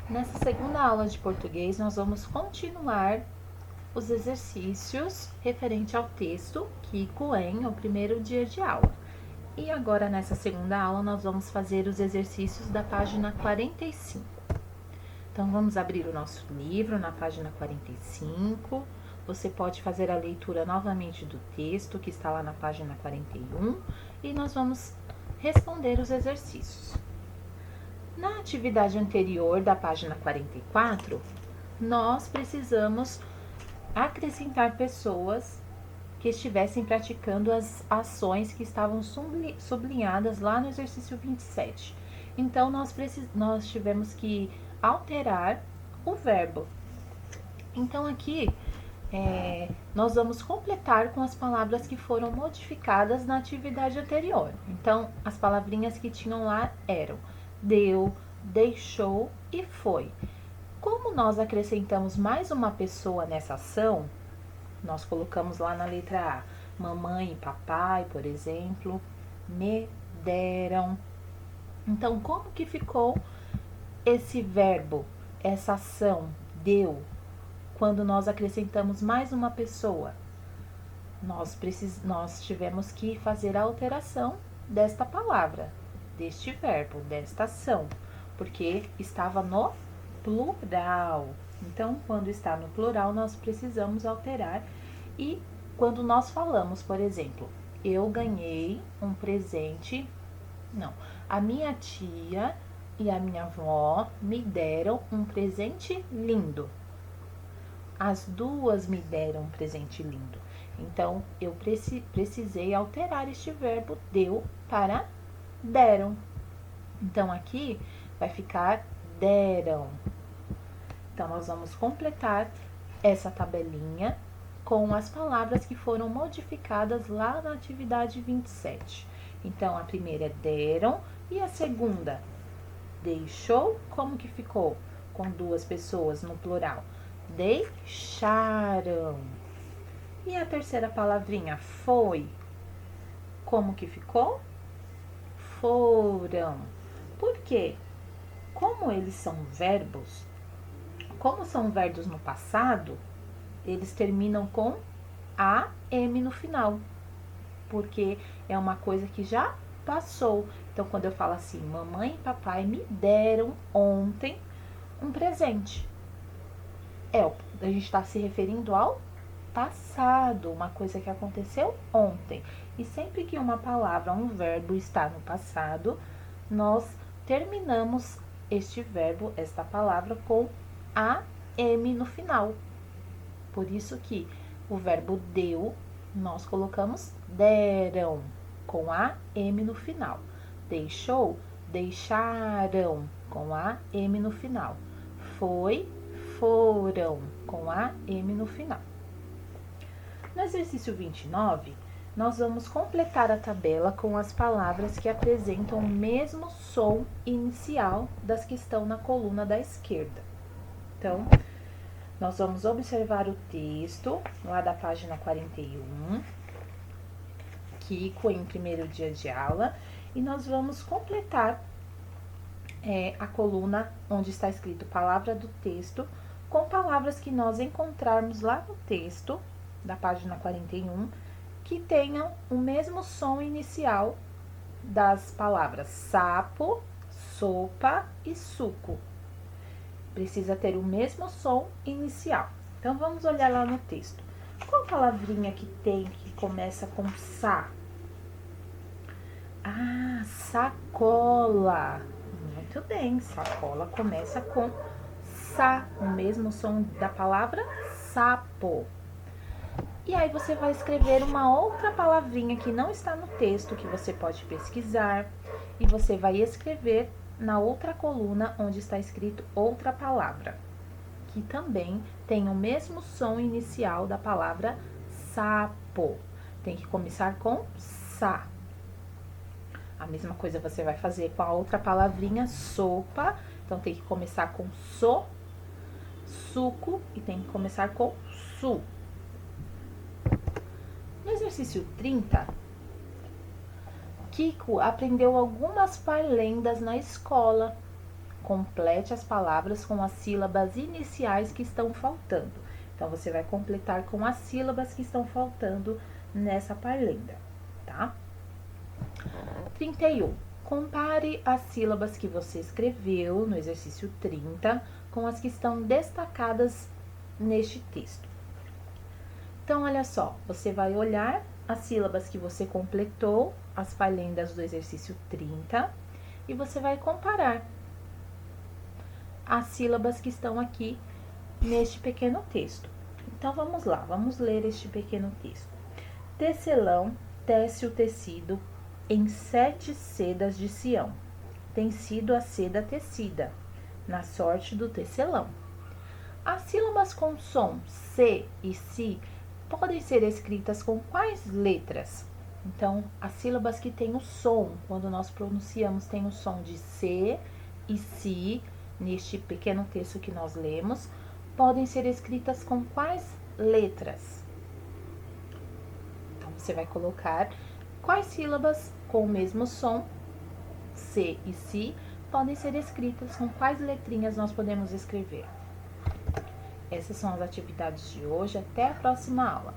Nessa segunda aula de português, nós vamos continuar os exercícios referente ao texto Kiko em o primeiro dia de aula. E agora, nessa segunda aula, nós vamos fazer os exercícios da página 45. Então, vamos abrir o nosso livro na página 45. Você pode fazer a leitura novamente do texto, que está lá na página 41, e nós vamos responder os exercícios. Na atividade anterior da página 44, nós precisamos acrescentar pessoas que estivessem praticando as ações que estavam sublinhadas lá no exercício 27. Então, nós tivemos que alterar o verbo. Então, aqui, nós vamos completar com as palavras que foram modificadas na atividade anterior. Então, as palavrinhas que tinham lá eram deu, deixou e foi. Como nós acrescentamos mais uma pessoa nessa ação, nós colocamos lá na letra A, mamãe e papai, por exemplo, me deram. Então, como que ficou esse verbo, essa ação, deu, quando nós acrescentamos mais uma pessoa? Nós tivemos que fazer a alteração desta palavra, deste verbo, desta ação, porque estava no plural. Então, quando está no plural, nós precisamos alterar. E quando nós falamos, por exemplo, eu ganhei um presente, a minha tia e a minha avó me deram um presente lindo. As duas me deram um presente lindo. Então, eu precisei alterar este verbo deu para deram. Então, aqui vai ficar deram. Então, nós vamos completar essa tabelinha com as palavras que foram modificadas lá na atividade 27. Então, a primeira é deram e a segunda, deixou. Como que ficou? Com duas pessoas no plural. Deixaram. E a terceira palavrinha, foi. Como que ficou? Foram. Por quê? Como eles são verbos, como são verbos no passado, eles terminam com AM no final, porque é uma coisa que já passou. Então, quando eu falo assim, mamãe e papai me deram ontem um presente, a gente está se referindo ao passado, uma coisa que aconteceu ontem. E sempre que uma palavra, um verbo está no passado, nós terminamos este verbo, esta palavra, com AM no final. Por isso que o verbo deu, nós colocamos deram, com AM no final. Deixou, deixaram, com AM no final. Foi, foram, com AM no final. No exercício 29, nós vamos completar a tabela com as palavras que apresentam o mesmo som inicial das que estão na coluna da esquerda. Então, nós vamos observar o texto lá da página 41, Kiko em primeiro dia de aula, e nós vamos completar a coluna onde está escrito palavra do texto com palavras que nós encontrarmos lá no texto da página 41, que tenham o mesmo som inicial das palavras sapo, sopa e suco. Precisa ter o mesmo som inicial. Então, vamos olhar lá no texto. Qual palavrinha que tem que começa com sa? Sacola. Muito bem, sacola começa com sa, o mesmo som da palavra sapo. E aí você vai escrever uma outra palavrinha que não está no texto, que você pode pesquisar, e você vai escrever na outra coluna onde está escrito outra palavra, que também tem o mesmo som inicial da palavra sapo. Tem que começar com sa. A mesma coisa você vai fazer com a outra palavrinha sopa, então tem que começar com so, suco e tem que começar com su. No exercício 30, Kiko aprendeu algumas parlendas na escola. Complete as palavras com as sílabas iniciais que estão faltando. Então, você vai completar com as sílabas que estão faltando nessa parlenda, tá? 31. Compare as sílabas que você escreveu no exercício 30 com as que estão destacadas neste texto. Então, olha só, você vai olhar as sílabas que você completou, as parlendas do exercício 30, e você vai comparar as sílabas que estão aqui neste pequeno texto. Então, vamos lá, vamos ler este pequeno texto. Tecelão tece o tecido em 7 sedas de Sião. Tem sido a seda tecida, na sorte do tecelão. As sílabas com som C e Si podem ser escritas com quais letras? Então, as sílabas que têm o som, quando nós pronunciamos, tem o som de C e Si, neste pequeno texto que nós lemos, podem ser escritas com quais letras? Então, você vai colocar quais sílabas com o mesmo som, C e Si, podem ser escritas com quais letrinhas nós podemos escrever. Essas são as atividades de hoje. Até a próxima aula.